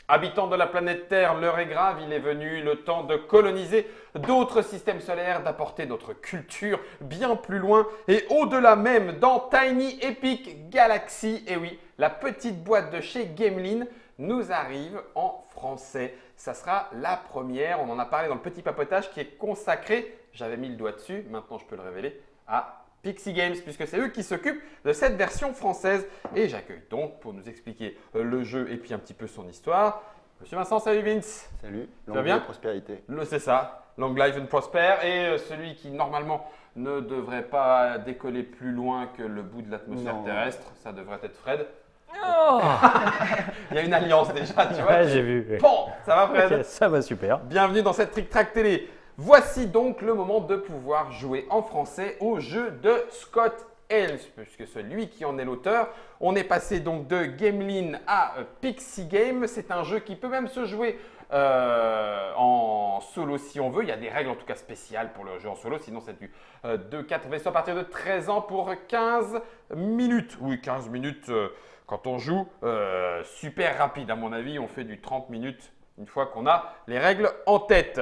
Habitants de la planète Terre, l'heure est grave, il est venu le temps de coloniser d'autres systèmes solaires, d'apporter notre culture bien plus loin et au-delà même dans Tiny Epic Galaxy. Et oui, la petite boîte de chez Gamelin nous arrive en français. Ça sera la première, on en a parlé dans le petit papotage qui est consacré, j'avais mis le doigt dessus, maintenant je peux le révéler, à Pixie Games, puisque c'est eux qui s'occupent de cette version française. Et j'accueille donc pour nous expliquer le jeu et puis un petit peu son histoire, Monsieur Vincent. Salut Vince. Salut, Tu vas longue vie bien? et prospérité. C'est ça, Long Life and Prosper. Et celui qui normalement ne devrait pas décoller plus loin que le bout de l'atmosphère Non. terrestre, ça devrait être Fred. Oh Il y a une alliance déjà, tu vois. Ouais, j'ai vu. Oui. Bon, ça va Fred? Ok, ça va super. Bienvenue dans cette Trick Track Télé. Voici donc le moment de pouvoir jouer en français au jeu de Scott Helms, puisque celui qui en est l'auteur. On est passé donc de Gamelin à Pixie Game. C'est un jeu qui peut même se jouer en solo si on veut. Il y a des règles en tout cas spéciales pour le jeu en solo, sinon c'est du 2-4 vaisseaux à partir de 13 ans pour 15 minutes. Oui, 15 minutes quand on joue, super rapide à mon avis. On fait du 30 minutes une fois qu'on a les règles en tête.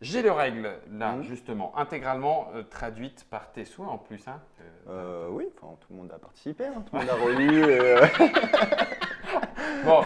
J'ai les règles là, justement, intégralement traduites par tes souhaits en plus. Hein. Oui, enfin, tout le monde a participé, hein, tout le monde a relu. Bon,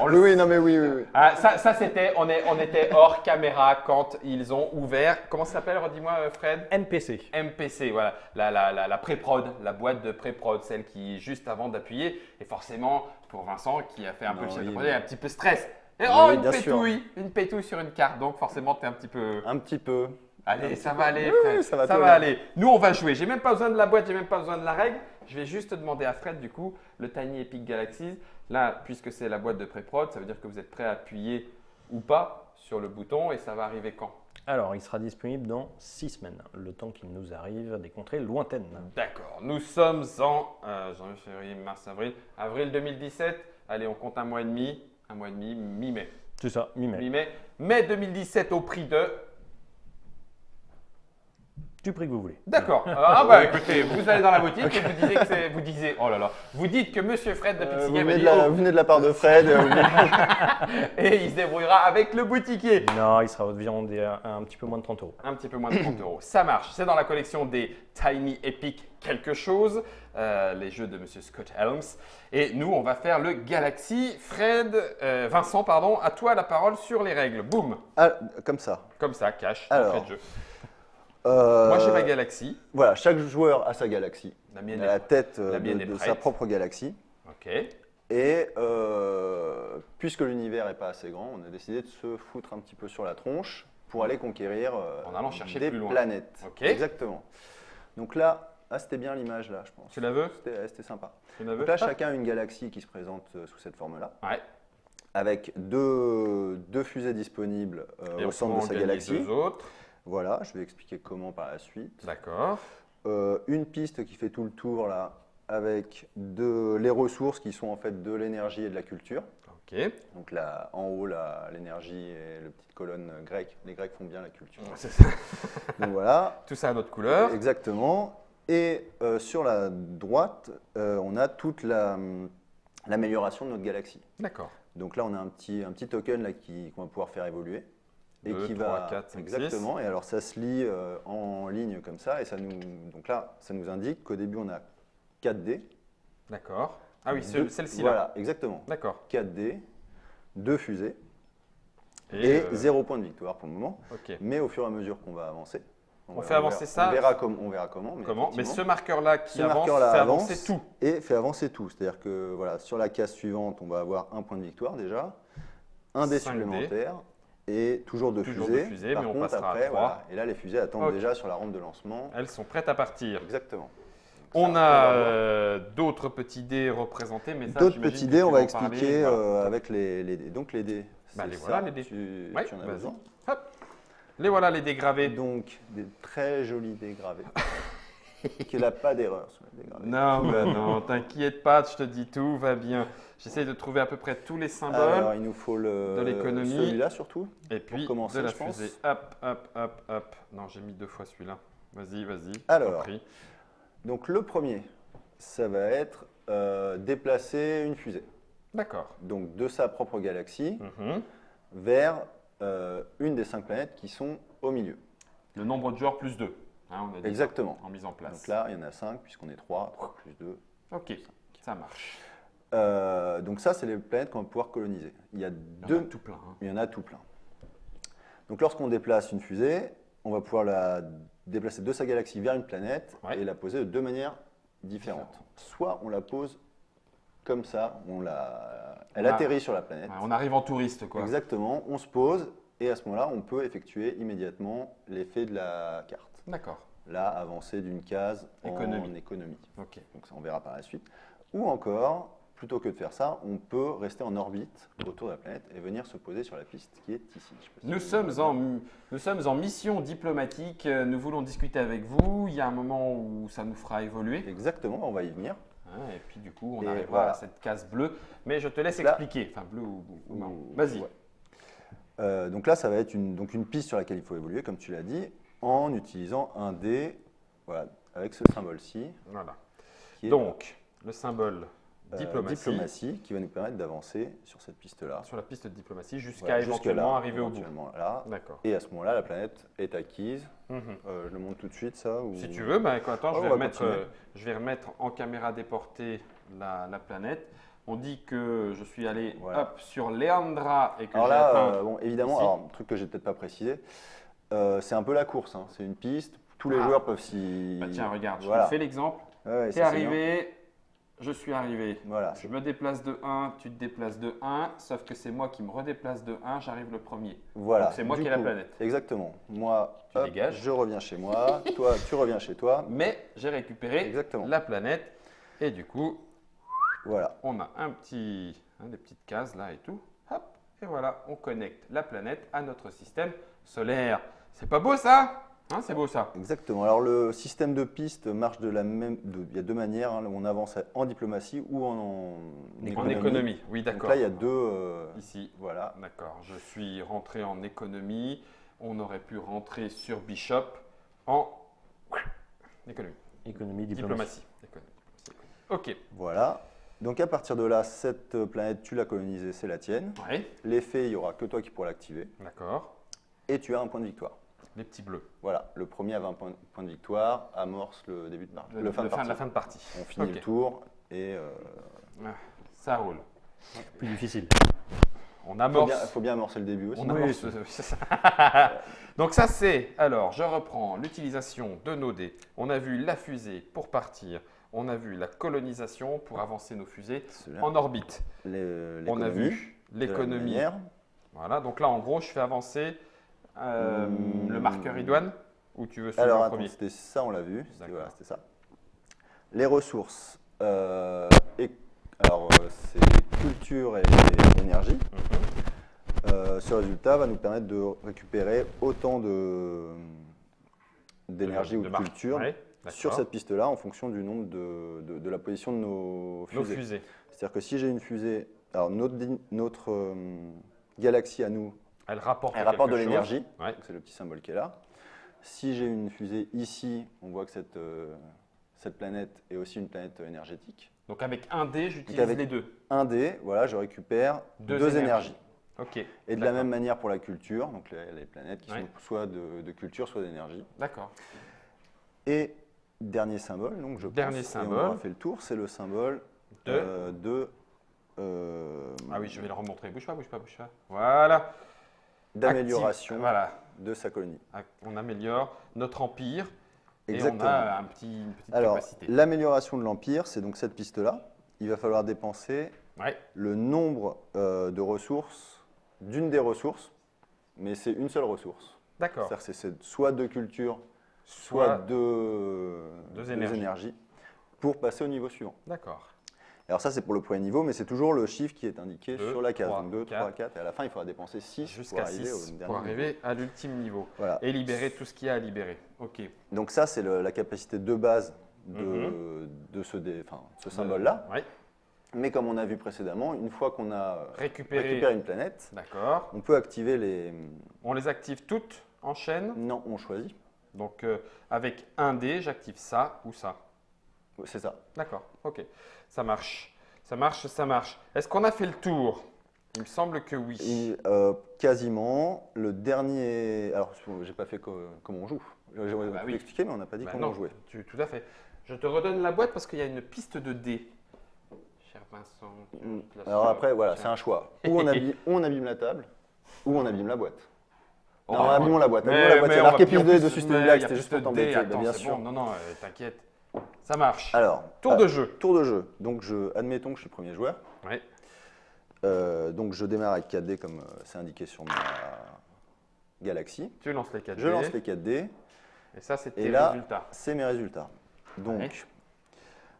Oui, non mais oui. Ah, ça c'était, on était hors caméra quand ils ont ouvert. Comment ça s'appelle, redis-moi Fred? NPC. MPC, voilà, la pré-prod, la boîte de pré-prod, celle qui est juste avant d'appuyer. Et forcément, pour Vincent qui a fait un peu le chef de projet, il a un petit peu stress. Et Oui, oh, bien sûr. une pétouille sur une carte, donc forcément tu es un petit peu… Un petit peu. Allez, ça va aller, Oui, Fred. oui, ça va ça tout va aller. aller. Nous, on va jouer. J'ai même pas besoin de la boîte, j'ai même pas besoin de la règle. Je vais juste demander à Fred, du coup, le Tiny Epic Galaxies. Là, puisque c'est la boîte de pré-prod, ça veut dire que vous êtes prêt à appuyer ou pas sur le bouton et ça va arriver quand? Alors, il sera disponible dans 6 semaines, le temps qu'il nous arrive des contrées lointaines. D'accord. Nous sommes en janvier, février, mars, avril 2017. Allez, on compte un mois et demi, mi-mai. C'est ça, mi-mai. Mi-mai. Mai 2017 au prix de… Du prix que vous voulez. D'accord. Ah bah écoutez, vous allez dans la boutique et vous dites que Monsieur Fred de Pixie Vous Game a venez, dit oh, vous venez de la part de Fred. et il se débrouillera avec le boutiquier. Non, il sera environ un petit peu moins de 30 euros. Un petit peu moins de 30 euros. Ça marche. C'est dans la collection des Tiny Epic quelque chose, les jeux de Monsieur Scott Helms. Et nous, on va faire le Galaxy. Vincent, pardon, à toi la parole sur les règles. Boum. Ah, comme ça. Comme ça, cash, Alors. d'entrée de jeu. Moi, j'ai ma Galaxy. Voilà, chaque joueur a sa galaxie. La mienne Il a la tête mienne est de prête. sa propre galaxie. Ok. Et puisque l'univers n'est pas assez grand, on a décidé de se foutre un petit peu sur la tronche pour aller conquérir En allant chercher des plus loin. planètes. Ok. Exactement. Donc là, c'était bien l'image là, je pense. Tu la veux? C'était sympa. Tu la veux? Donc là, chacun a une galaxie qui se présente sous cette forme-là, Ouais. avec deux fusées disponibles Et au on centre peut de en sa gagner galaxie. deux autres. Voilà, je vais expliquer comment par la suite. D'accord. Une piste qui fait tout le tour là, avec les ressources qui sont en fait de l'énergie et de la culture. Ok. Donc là, en haut, l'énergie et la petite colonne grecque. Les Grecs font bien la culture. C'est ça. Donc voilà, Tout ça à notre couleur. exactement. Et sur la droite, on a toute l'amélioration de notre galaxie. D'accord. Donc là, on a un petit token là, qu'on va pouvoir faire évoluer. Et 2, qui 3, va 4, 5, exactement. Et alors ça se lit en ligne comme ça. Et donc là, ça nous indique qu'au début, on a 4 dés. D'accord. Ah oui, Deux- celle-ci là. Voilà, exactement. D'accord. 4 dés, 2 fusées et 0 point de victoire pour le moment. Ok. Mais au fur et à mesure qu'on va avancer, On fait avancer ça. On verra comment. Mais Comment? Mais effectivement, ce marqueur-là qui ce avance, marqueur-là fait avance avancer tout. et fait avancer tout. C'est-à-dire que voilà, sur la case suivante, on va avoir un point de victoire déjà, un dé 5 dés. supplémentaire et toujours 2 Toujours fusées. deux fusées, Par mais on contre, passera à après, 3. voilà, et là, les fusées attendent Ok. déjà sur la rampe de lancement. Elles sont prêtes à partir. Exactement. On Ça, a va voir. D'autres petits dés représentés, mais ça, D'autres j'imagine petits que dés, tu on vas va en parler, expliquer voilà. avec les dés. Donc les dés, Bah, c'est les voilà, ça. les dés. Tu Ouais, en as vas-y. besoin. Hop. Les voilà les dégravés. Donc des très jolis dés gravés. Qu'il n'a pas d'erreur sur les dés gravés. Non, bah non, t'inquiète pas, je te dis tout va bien. J'essaie de trouver à peu près tous les symboles. Alors il nous faut de l'économie. celui-là surtout. Et puis commencer, de la je pense. fusée. Hop, hop, hop, hop. Non, j'ai mis 2 fois celui-là. Vas-y, vas-y. Alors. Compris. Donc le premier, ça va être déplacer une fusée. D'accord. donc de sa propre galaxie, Mhm. vers une des 5 planètes qui sont au milieu. Le nombre de joueurs plus 2. On a dit Exactement. en mise en place. Donc là, il y en a 5, puisqu'on est 3, 3 plus 2. Ok, ça marche. Donc ça, c'est les planètes qu'on va pouvoir coloniser. Il y en a tout plein. Il y en a tout plein. Donc lorsqu'on déplace une fusée, on va pouvoir la déplacer de sa galaxie vers une planète Ouais. et la poser de 2 manières différentes. Soit on la pose comme ça, elle atterrit sur la planète. Ouais, on arrive en touriste, quoi. Exactement, on se pose et à ce moment-là, on peut effectuer immédiatement l'effet de la carte. D'accord. Là, avancer d'une case en Économie. économie. Ok. Donc ça, on verra par la suite. Ou encore, plutôt que de faire ça, on peut rester en orbite autour de la planète et venir se poser sur la piste qui est ici. Je sais pas si Nous vous sommes en mission diplomatique. Nous voulons discuter avec vous. Il y a un moment où ça nous fera évoluer. Exactement, on va y venir. Et puis du coup, on Et arrivera voilà. à cette case bleue. Mais je te laisse Là- expliquer. Enfin, bleu ou marron. Vas-y. Ouais. Donc là, ça va être une piste sur laquelle il faut évoluer, comme tu l'as dit, en utilisant un dé, voilà, avec ce symbole-ci, Voilà. qui est Donc, le symbole diplomatie, qui va nous permettre d'avancer sur cette piste-là. sur la piste de diplomatie jusqu'à Voilà, éventuellement jusque-là, arriver au bout. éventuellement là. D'accord. Et à ce moment-là, la planète est acquise. Mhm. Je le montre tout de suite, ça ou... Si tu veux, bah, attends, Oh, on va continuer. je vais remettre en caméra déportée la planète. On dit que je suis allé Voilà. hop, sur Leandra et que Alors j'ai là, atteint. bon, évidemment, ici. alors, un truc que j'ai peut-être pas précisé, c'est un peu la course, hein. C'est une piste, tous les Ah. joueurs peuvent s'y... Bah, tiens, regarde, je Voilà. te fais l'exemple. Ouais, T'es ça, c'est bien. arrivé, je suis arrivé. Voilà, Je me déplace de 1, tu te déplaces de 1, sauf que c'est moi qui me redéplace de 1, j'arrive le premier. voilà. Donc c'est moi Du qui ai la coup, planète. Exactement. Moi, Tu hop, dégages. je reviens chez moi, toi, tu reviens chez toi. Mais j'ai récupéré Exactement. la planète et du coup, Voilà. on a des petites cases là et tout. Hop, et voilà, on connecte la planète à notre système solaire. C'est pas beau ça? C'est beau ça. Exactement. Alors le système de piste marche il y a 2 manières, hein. On avance en diplomatie ou en En économie, oui Donc d'accord. là, il y a 2. Ici, Voilà. d'accord. Je suis rentré en économie. On aurait pu rentrer sur Bishop en économie. Économie, Diplomatie. Ok. Voilà. Donc à partir de là, cette planète, tu l'as colonisée, c'est la tienne. Oui, L'effet, il n'y aura que toi qui pourras l'activer. d'accord. Et tu as un point de victoire. Les petits bleus. Voilà, le premier à 20 points de victoire amorce le début de partie. Le fin de partie. La fin de partie. On finit Ok. le tour et Ça roule. Plus difficile. On il amorce. faut bien amorcer le début aussi. On Oui, amorce. C'est ça. Donc ça c'est, alors je reprends l'utilisation de nos dés. On a vu la fusée pour partir. On a vu la colonisation pour avancer nos fusées Cela, en orbite. On a l'économie, vu de la même l'économie. manière. Voilà, donc là en gros je fais avancer le marqueur idoine ou tu veux celui Alors en attends, premier? c'était ça, on l'a vu. C'était D'accord. voilà, c'était ça. Les ressources. C'est culture et énergie. Mhm. Ce résultat va nous permettre de récupérer autant d'énergie ou de marque. culture Ouais, sur d'accord. cette piste-là en fonction du nombre de la position de nos Nos fusées. fusées. C'est-à-dire que si j'ai une fusée, alors notre galaxie à nous, Elle rapporte elle rapporte de quelque chose. l'énergie, Ouais. donc c'est le petit symbole qui est là. Si j'ai une fusée ici, on voit que cette planète est aussi une planète énergétique. Donc avec un dé, j'utilise avec- les deux. Un dé, voilà, je récupère Deux deux énergies. énergies. Ok. Et de la D'accord. même manière pour la culture, donc les planètes qui Ouais. sont soit de culture, soit d'énergie. D'accord. Et dernier symbole, donc je Dernier pense, et symbole. on aura fait le tour, c'est le symbole Ah oui, je vais le remontrer. Bouge pas, bouge pas, bouge pas. Voilà. d'amélioration Voilà. de sa colonie. On améliore notre empire Exactement. et on a une petite Alors, capacité. l'amélioration de l'Empire, c'est donc cette piste-là. Il va falloir dépenser Ouais. le nombre de ressources, d'une des ressources, mais c'est une seule ressource. D'accord. C'est-à-dire que c'est soit de culture, soit deux énergies, pour passer au niveau suivant. D'accord. Alors ça, c'est pour le premier niveau, mais c'est toujours le chiffre qui est indiqué Deux, sur la case. trois, Donc 2, 3, quatre. 4, et à la fin, il faudra dépenser 6 pour Jusqu'à arriver 6 au dernier pour niveau. arriver à l'ultime niveau. Voilà. Et libérer tout ce qu'il y a à libérer. Ok. Donc ça, c'est la capacité de base Mhm. de ce symbole-là. Ouais. Mais comme on a vu précédemment, une fois qu'on a Récupérer. récupéré une planète, D'accord. on peut activer les... On les active toutes en chaîne. Non, on choisit. Donc avec un dé, j'active ça ou ça. C'est ça. D'accord. Ok. Ça marche. Ça marche, ça marche. Est-ce qu'on a fait le tour? Il me semble que oui. Quasiment. Le dernier. Alors, j'ai pas fait comment on joue. J'aurais Bah pu oui. expliquer, mais on n'a pas dit Bah comment non, on jouait. tout à fait. Je te redonne la boîte parce qu'il y a une piste de dés. Cher Vincent. je te la Alors sors. après, voilà, c'est Tiens. un choix. Ou on abîme la table, ou on abîme la boîte. Oh, Non, bah, abîmons la boîte. mais- Abîmons la boîte. mais Il y a on va marqué plus en piste plus, de System mais Black, il y a c'était plus juste de pour dés. t'embêter, Attends, bien c'est sûr. bon. Non, t'inquiète. Ça marche. Alors, Tour de jeu. Tour de jeu. Donc, admettons que je suis premier joueur. Ouais. Donc, je démarre avec 4 dés comme c'est indiqué sur ma galaxie. Tu lances les 4 Je lance les 4 dés. Et ça, c'est Et tes là, résultats. c'est mes résultats. Donc, Ouais.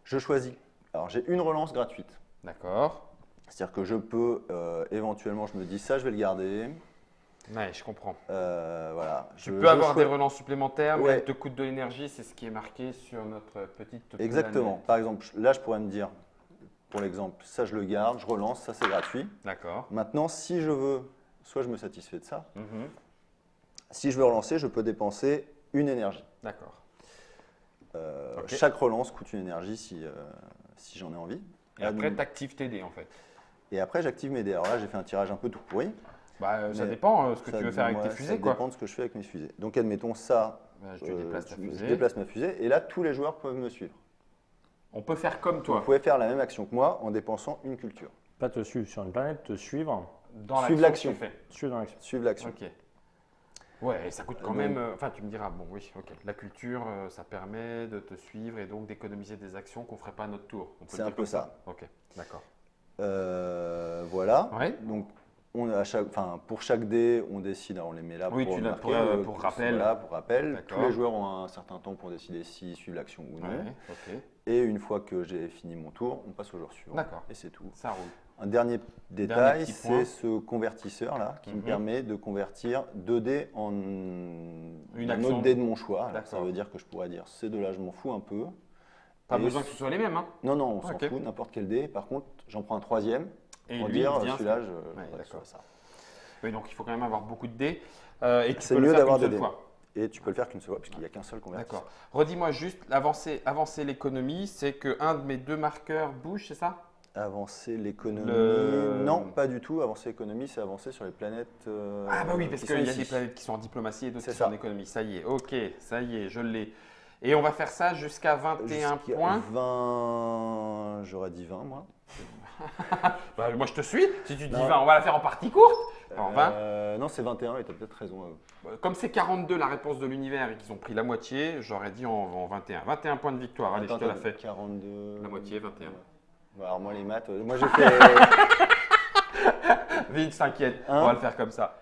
je choisis. Alors, j'ai une relance gratuite. D'accord. C'est-à-dire que je peux, éventuellement, je me dis ça, je vais le garder. Ouais, je comprends. Voilà. Tu peux avoir des relances supplémentaires, mais Ouais. elles te coûtent de l'énergie. C'est ce qui est marqué sur notre petite Exactement. planète. Par exemple, là, je pourrais me dire, pour l'exemple, ça, je le garde, je relance, ça, c'est gratuit. D'accord. Maintenant, si je veux, soit je me satisfais de ça, Mhm. si je veux relancer, je peux dépenser une énergie. D'accord. Ok. Chaque relance coûte une énergie si j'en ai envie. Et après, tu actives tes dés en fait. Et après, j'active mes dés. Alors là, j'ai fait un tirage un peu tout pourri. Bah, ça Mais dépend ce que Ça- tu veux faire avec ouais, tes fusées. Ça quoi. dépend de ce que je fais avec mes fusées. Donc, admettons ça. Bah, je te déplace ta je fusée. déplace ma fusée. Et là, tous les joueurs peuvent me suivre. On peut faire comme Vous toi. pouvez faire la même action que moi en dépensant une culture. Pas te suivre sur une planète, te suivre, Dans Suivre l'action que l'action. tu fais. suivre dans l'action. Suivre l'action. Ok. Ouais, et ça coûte quand Donc- même. Enfin, tu me diras, bon, oui, ok. La culture, ça permet de te suivre et donc d'économiser des actions qu'on ne ferait pas à notre tour. On peut C'est le un dire peu comme ça. Ok, d'accord. Voilà. Ouais. Donc, pour chaque dé, on décide. Alors, on les met là Oui, pour tu l'as marquer, pour rappel. Voilà, pour rappel. D'accord. Tous les joueurs ont un certain temps pour décider s'ils suivent l'action ou non. Ouais, ok. Et une fois que j'ai fini mon tour, on passe au joueur suivant. D'accord. Et c'est tout. Ça roule. Un dernier détail, petit point. c'est ce convertisseur là qui me Mhm. permet de convertir 2 dés en un action. autre dé de mon choix. Alors, ça D'accord. veut dire que je pourrais dire ces deux-là, je m'en fous un peu. Pas Et besoin que ce soit les mêmes, hein. Non, non, on s'en Ok. fout, n'importe quel dé. Par contre, j'en prends un troisième Et pour lui, dire il vient. celui-là, je Ouais, voudrais que ce d'accord. soit ça. Oui, donc il faut quand même avoir beaucoup de dés. Et tu C'est peux le mieux faire d'avoir qu'une des seule dés. fois. Et tu peux le faire qu'une seule fois, puisqu'il n'y a qu'un seul convertisseur. D'accord. Redis-moi juste, avancer l'économie, c'est qu'un de mes deux marqueurs bouge, c'est ça? Avancer l'économie. Le- Non, pas du tout. Avancer l'économie, c'est avancer sur les planètes. Ah bah oui, parce qui qu'il sont y a ici. des planètes qui sont en diplomatie et d'autres C'est qui sont ça. en économie. Ça y est, ok, ça y est, je l'ai. Et on va faire ça jusqu'à 21 Jusqu'à points. 20. J'aurais dit 20, moi. Bah, moi je te suis. Si tu dis Non. 20, on va la faire en partie courte. En 20. Non, c'est 21, et tu as peut-être raison. Comme c'est 42 la réponse de l'univers et qu'ils ont pris la moitié, j'aurais dit en 21. 21 points de victoire. Allez, Attends, je te la attends, fais. 42. La moitié, 21. Bon, alors, moi, les maths, moi j'ai fait. Vite, t'inquiète, Hein on va le faire comme ça.